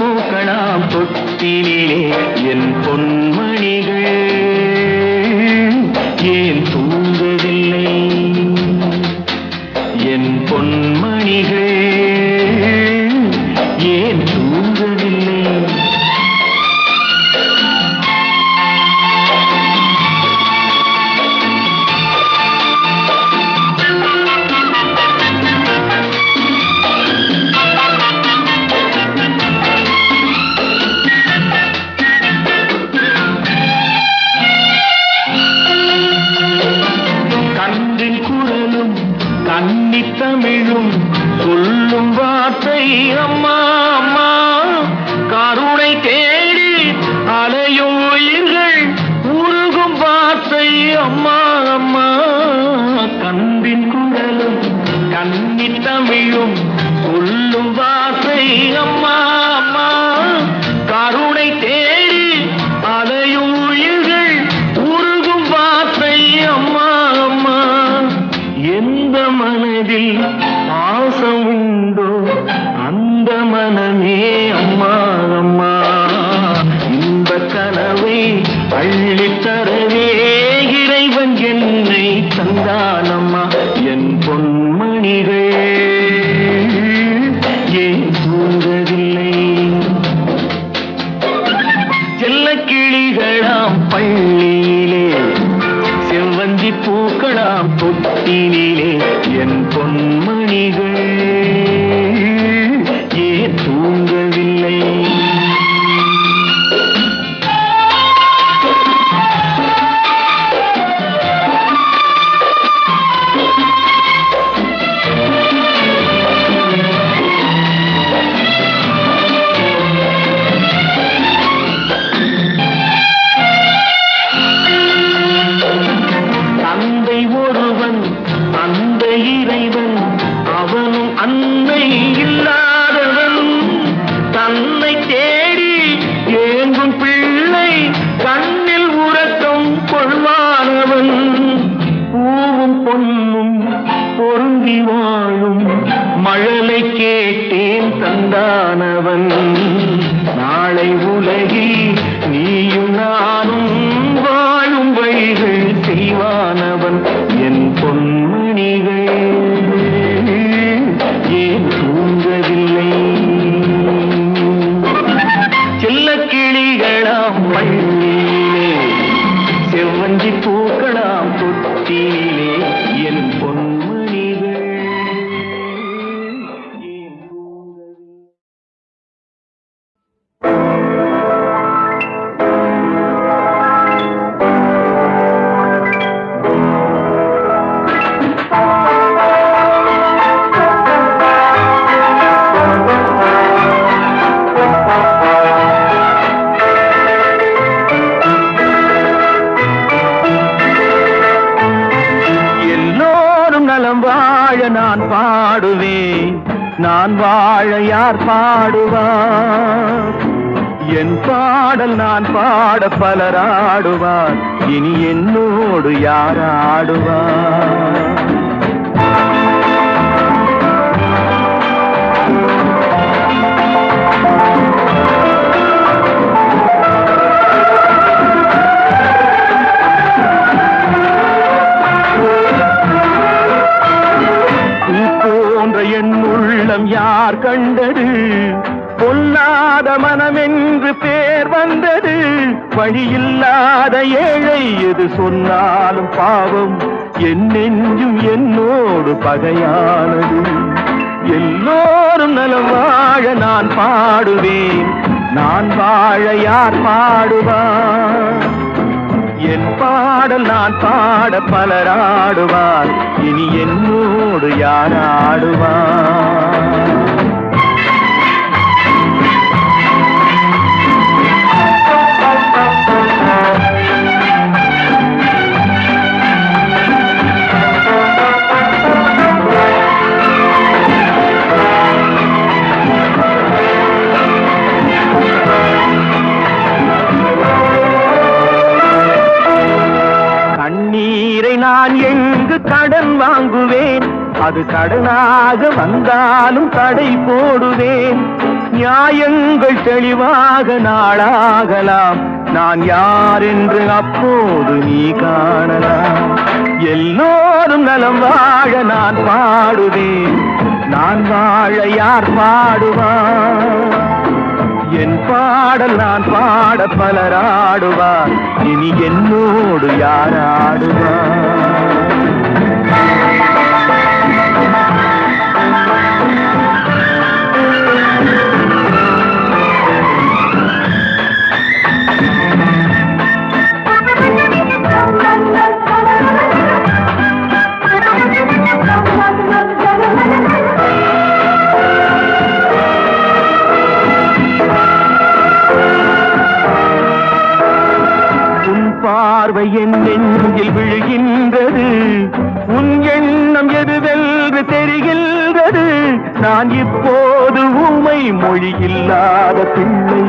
பூக்கலாம் தொட்டிலே என் பொன்மணிகள் ஏன் தூங்கவில்லை என் பொன்மணிகள் ஏன் தூங்கவில்லை தமிழும் சொல்லும் வார்த்தை அம்மா அம்மா கருணை தேடி அலையும் உயிர்கள் உருகும் வார்த்தை அம்மா அம்மா கண்பின் குரலும் கன்னி தமிழும் சொல்லும் வார்த்தை அம்மா அம்மா கருணை தேடி அலையும் உயிர்கள் உருகும் வார்த்தை அம்மா அம்மா எந்த மனதில் பாசம் உண்டோ அந்த மனமே அம்மா அம்மா இந்த கனவை அள்ளித்தரவே இறைவன் என்னை தந்தானம்மா என் பொன்மணிகள் ஏன் தூங்கவில்லை செல்ல கிளிகளாம் பள்ளியிலே செவ்வந்தி பூக்களாம் தொட்டிலே என் பொன்மணிகள் ஏன் தூங்கவில்லை இறைவன் அவனும் அன்னை இல்லாதவன் தன்னை தேடி ஏங்கும் பிள்ளை கண்ணில் உறக்கம் கொள்வானவன் பூவும் பொன்னும் பொருந்தி வாழும் மழலை கேட்டேன் தந்தானவன் நாளை உலகில் நீயும் நானும் வாழும் வழிகள் செய்வானவன் என் பொன்மணிகள் ஏன் தூங்கவில்லை செல்ல கிளிகளாம் பள்ளியிலே செவ்வந்தி பூக்களாம் தொட்டிலே என் பொன்மணிகள் ஏன் நான் பாடுவேன் நான் வாழ யார் பாடுவார் என் பாடல் நான் பாட பலராடுவார் இனி என்னோடு யார் ஆடுவார் என் உள்ளம் யார் கண்டது பொல்லாத மனமென்று பேர் வந்தது வழியில்லாத ஏழை எது சொன்னாலும் பாவம் என் நெஞ்சும் என்னோடு பகையானது எல்லோரும் நலம் வாழ நான் பாடுவேன் நான் வாழ யார் பாடுவார் என் பாடல் நான் பாட பலராடுவார் இனி என்னோடு யார் ஆடுவார் நான் எங்கு கடன் வாங்குவேன் அது கடனாக வந்தாலும் தடை போடுவேன் நியாயங்கள் தெளிவாக நாளாகலாம், நான் யார் என்று அப்போது நீ காணலாம். எல்லோரும் நலம் வாழ நான் பாடுவேன், நான் வாழ யார் பாடுவார்? என் பாடல் நான் பாட பலராடுவார், இனி என்னோடு யார் ஆடுவார்? பார்வை என் நெஞ்சில் விழுகின்றது, உன் எண்ணம் எதுவென்று தெரிகின்றது. நான் இப்போது ஊமை மொழியில்லாத பிள்ளை,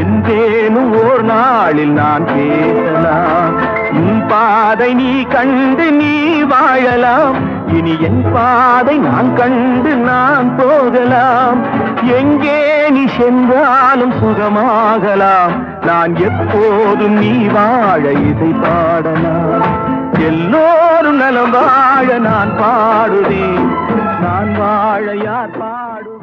என்றேனும் ஓர் நாளில் நான் பேசலாம். உன் பாதை நீ கண்டு நீ வாழலாம், இனி என் பாதை நான் கண்டு நான் போகலாம். எங்கே நீ சென்றாலும் சுகமாகலாம், நான் எப்போதும் நீ வாழ இசை பாடலாம். எல்லோரும் நலம் வாழ நான் பாடுவேன், நான் வாழ யார் பாடுவார்?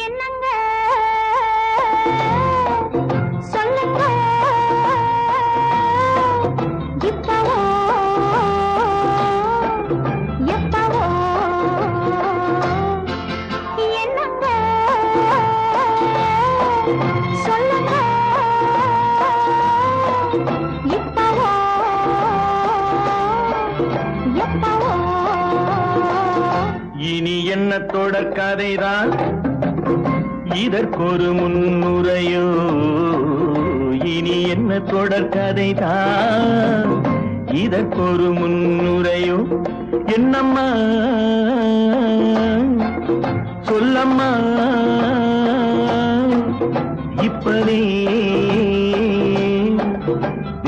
என்னங்க சொல்லுங்க, இப்பவோ எப்பவோ என்னங்க சொல்லுங்க, இப்பவோ எப்பவோ. இனி என்ன தொடர் கதைதான், இதற்கொரு முன்னுரையோ? இனி என்ன தொடர் கதைதான், இதற்கொரு முன்னுரையோ? என்னம்மா சொல்லம்மா, இப்பவே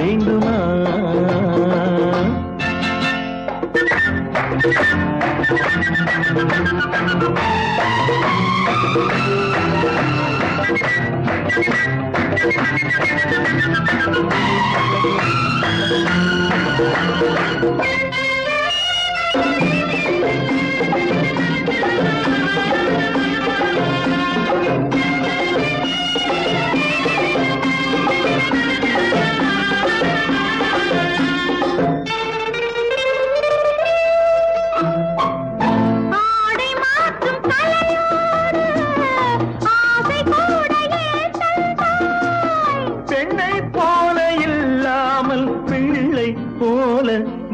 வேண்டுமா?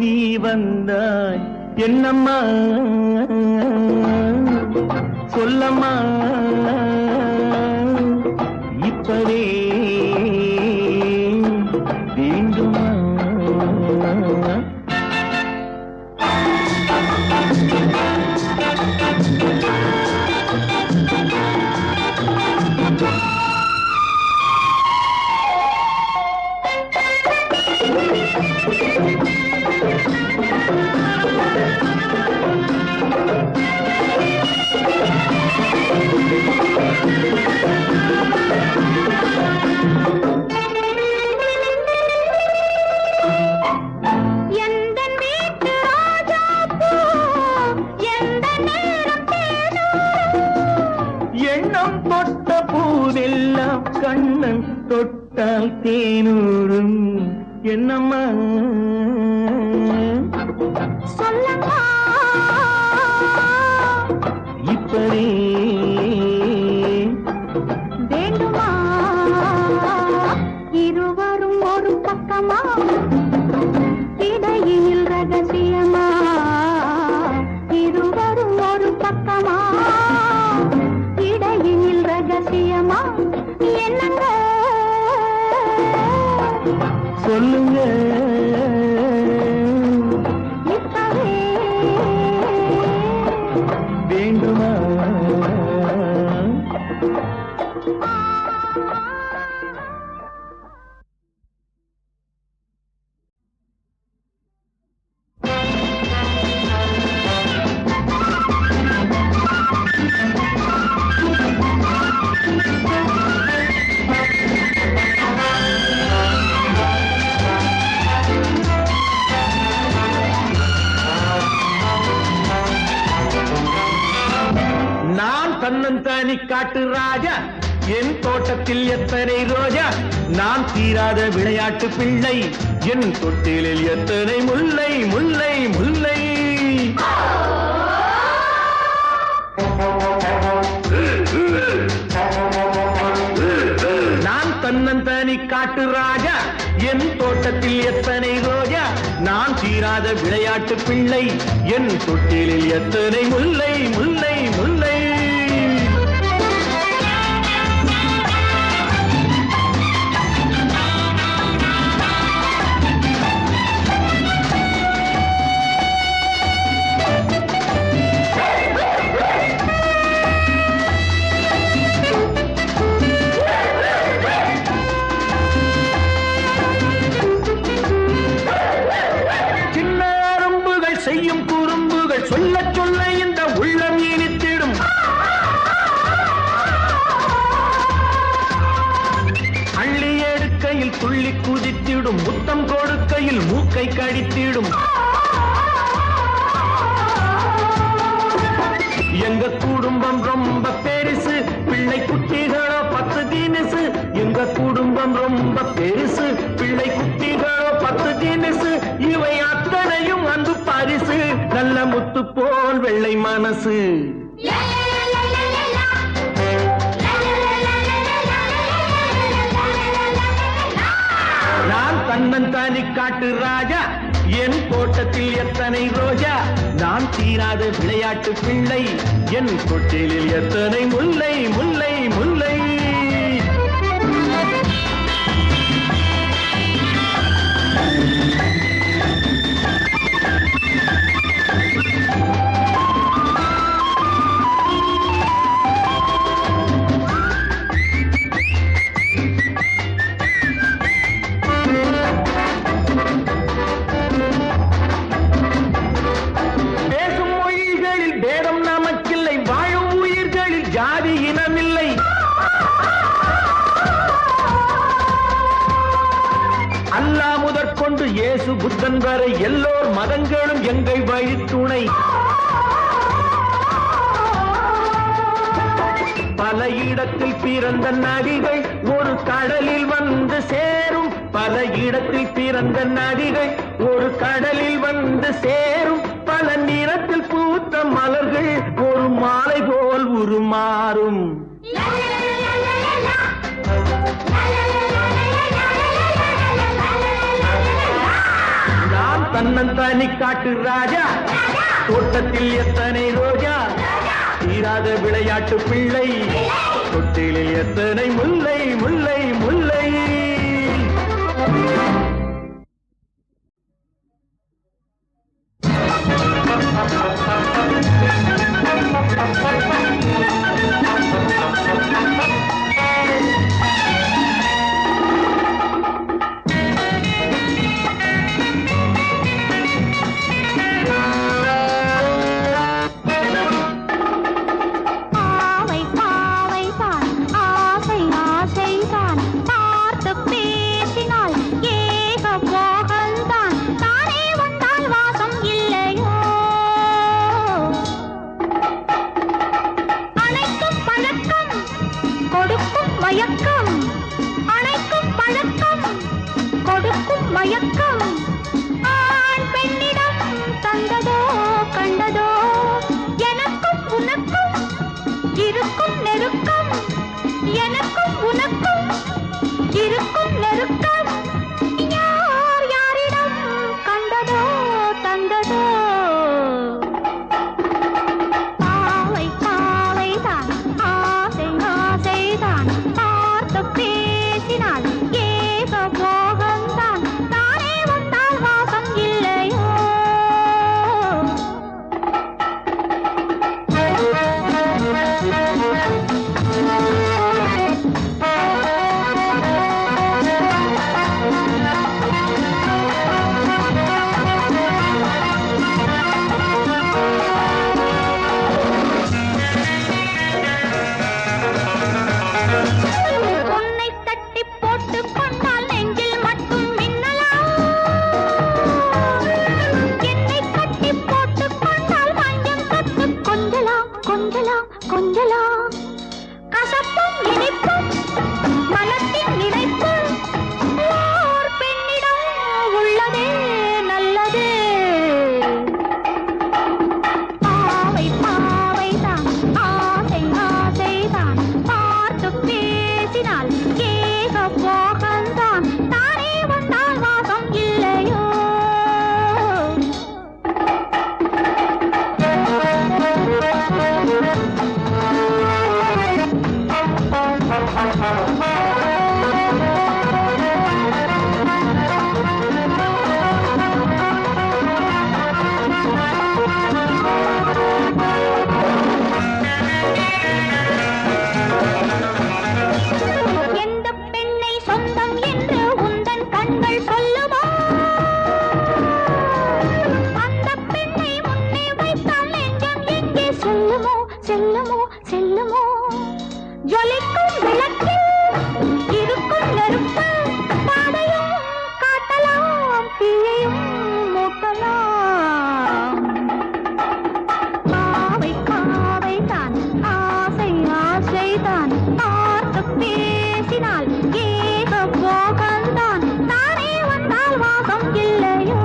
நீ வந்தாய் என்னம்மா, சொல்லம்மா, இப்பவே வேண்டுமா? எண்ணம் தொட்ட பூவெல்லாம் கண்ணன் தொட்டால் தேனூரும், என்னம்மா சொல்லம்மா, இப்பவே வேண்டுமா? இருவரும் ஒரு பக்கமா, இடையில் ரகசியமா? இருவரும் ஒரு பக்கமா, இடையில் ரகசியமா? என்னங்க சொல்லுங்க, இப்பவே வேண்டுமா? தன்னந்தானி காட்டு ராஜா என் தோட்டத்தில் எத்தனை ரோஜா நான் தீராத விளையாட்டு பிள்ளை என் தொட்டிலில் எத்தனை முல்லை முல்லை முல்லை நான் தன்னந்தானி காட்டு ராஜா என் தோட்டத்தில் எத்தனை ரோஜா நான் தீராத விளையாட்டு பிள்ளை என் தொட்டிலில் எத்தனை முல்லை முல்லை முல்லை செய்யும் குறும்புகள் சொல்ல சொல்ல இந்த உள்ளம் இனித்திடும் அள்ளி எடுக்கையில் துள்ளி குதித்திடும் முத்தம் கொடுக்கையில் மூக்கை கடித்திடும் எங்க குடும்பம் ரொம்ப பெருசு பிள்ளை குட்டிகளோ 10 தினசு எங்க குடும்பம் ரொம்ப பெருசு பிள்ளை குட்டிகளோ 10 தினசு இவை அத்தனையும் அன்பு பரிசு நல்ல முத்து போல் வெள்ளை மனசு நான் தன்னந்தானி காட்டு ராஜா என் தோட்டத்தில் எத்தனை ரோஜா நான் தீராத விளையாட்டு பிள்ளை என் தொட்டிலில் எத்தனை முல்லை முல்லை முல்லை பேதம் நமக்கில்லை வாழும் உயிர்களில் ஜாதி இனமில்லை அல்லாஹ் முதற்கொண்டு இயேசு புத்தன் வரை எல்லோர் மதங்களும் எங்கள் வழித்துணை பல இடத்தில் பிறந்த நதிகள் ஒரு கடலில் வந்து சேரும் பல இடத்தில் பிறந்த நதிகள் ஒரு கடலில் வந்து சேரும் பல நிறத்தில் பூத்த மலர்கள் ஒரு மாலை போல் உருமாறும் நான் தன்னந்தானி காட்டு ராஜா தோட்டத்தில் எத்தனை ரோஜா தீராத விளையாட்டு பிள்ளை தொட்டிலில் எத்தனை முல்லை முல்லை முல்லை ஆசை ஆசைதான் பார்த்து பேசினால் ஏ கொஞ்சலாம் கசப்பும் இனிப்பும் மனத்தின் நினைப்பு ஓர் பெண்ணிடம் உள்ளதே நல்லதே. பாவை பாவைதான் ஆசை ஆசைதான் பார்த்து பேசினால் ஏக போகந்தான் தானே வந்தால் வாசம் இல்லையோ. எந்த பெண்ணை சொந்தம் என்று உந்தன் கண்கள் சொல்லுமோ அந்த பெண்ணை முன்னே வைத்தால் நெஞ்சம் எங்கே செல்லுமோ செல்லுமோ செல்லுமோ. ஜொலிக்கும் விளக்கில் இருக்கும் நெருப்பு பாதையும் காட்டலாம் தீயையும் மூட்டலாம். பாவை பாவைதான் ஆசை ஆசைதான் பார்த்து பேசினால் ஏக போகந்தான் தானே வந்தால் வாசம் இல்லையோ.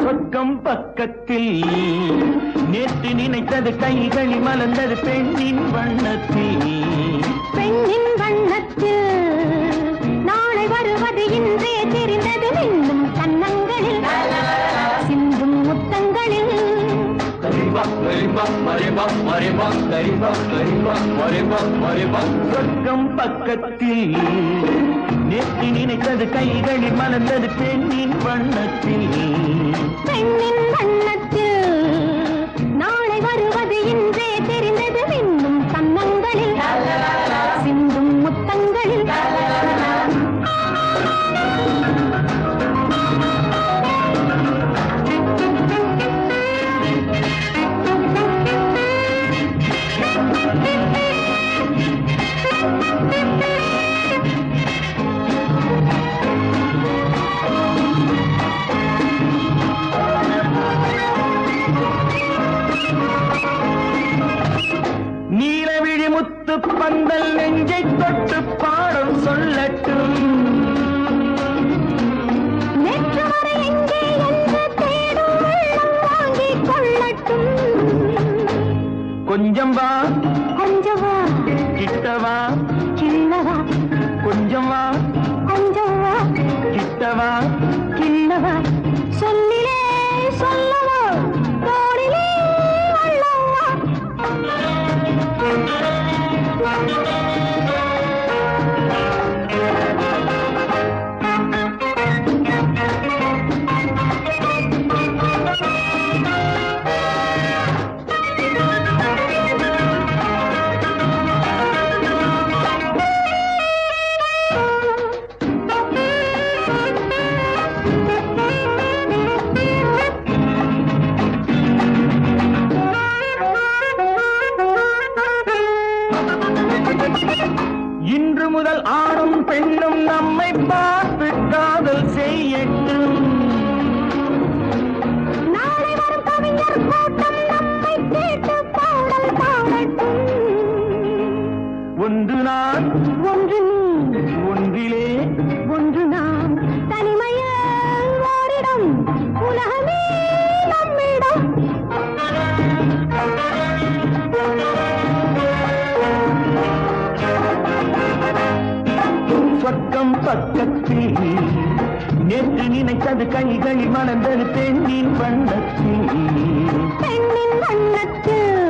சொர்க்கம் பக்கத்தில் நேற்று நினைத்தது கைகளில் மலர்ந்தது பெண்ணின் வண்ணத்தில். பெண்ணின் வண்ணத்தில் நாளை வருவது இன்றே தெரிந்தது இன்னும் கன்னங்களில் சிந்தும் முத்தங்களில். சொர்க்கம் பக்கத்தில் நேற்று நினைத்தது கைகளில் மலர்ந்தது பெண்ணின் வண்ணத்தில். பெண்ணின் வண்ணத்தில் நாளை வருவது இன்றே தெரிந்தது இன்னும் கன்னங்களில் சிந்தும் முத்தங்களில். நீலவிழி முத்து பந்தல் நெஞ்சை தொட்டு பாடம் சொல்லட்டும். நேற்று வரை எங்கே என்று தேடும் வெள்ளம் வாங்கிக் கொள்ளட்டும். கொஞ்சம் வா கொஞ்சம் வா கிட்டவா கிள்ளவா கொஞ்சம் வா கொஞ்சம் வா கிட்டவா. கிள்ளவா சொல்லிலே சொல்லவா தோளிலே வள்ளவா. இன்று முதல் ஆணும் பெண்ணும் நம்மை பார்த்து காதல் செய்யட்டும். நாளை வரும் கவிஞர் கூட்டம் நம்மை கேட்டு பாடல் பாடட்டும். ஒன்று நான் ஒன்று நீ ஒன்றிலே ஒன்று நாம் தனிமையில் ஓரிடம் உலகமே நம்மிடம். சொர்க்கம் பக்கத்தில் நேற்று நினைத்தது கைகளில் மலர்ந்தது பெண்ணின் வண்ணத்தில். பெண்ணின் வண்ணத்தில்